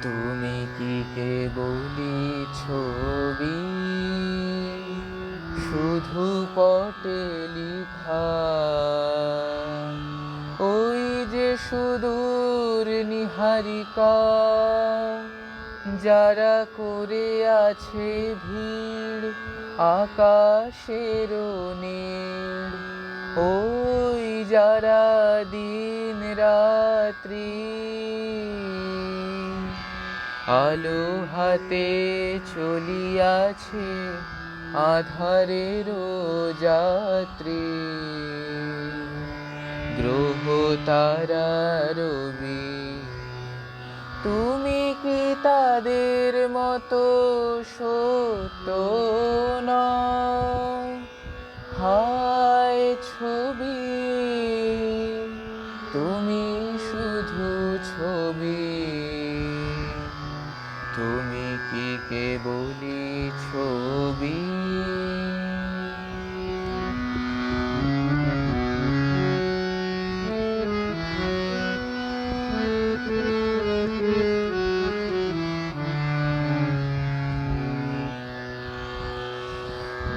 তুমি কি কেবলি ছবি, শুধু পটে লিখা? ওই যে সুদূর নিহারিকা, যারা করে আছে ভিড় আকাশের নীড়। ওই যারা দিন রাত্রি আলো হাতে চলিয়াছে আধারের যাত্রী। গ্রহ তারা রবি, তুমি কি তাদের মতো সত্য নও? হায় ছবি, তুমি শুধু ছবি। তুমি কি কেবলি ছবি?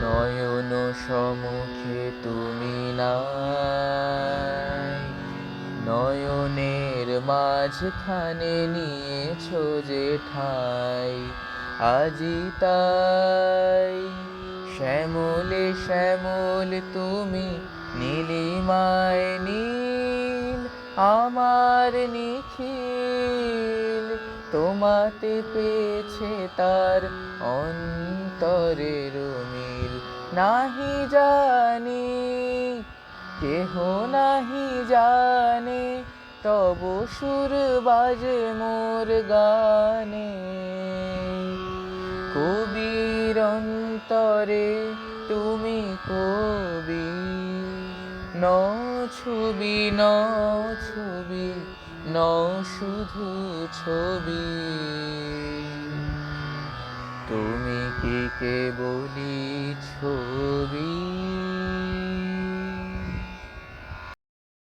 নয়ন সম্মুখে তুমি নাই, নয়নের মাঝখানে নিয়েছো যে ঠাই। আজি তাই শ্যামলে শ্যামল তুমি, নীলিমায় নীল আমার নিখিল। তোমাতে পেয়েছে তার অন্তরের মিল। নাহি জানি, কেহ নাহি জানে, তব সুর বাজে মোর গানে। কবির অন্তরে তুমি কবি, নও ছবি নও ছবি, নও শুধু ছবি। তুমি কি কেবলি ছবি?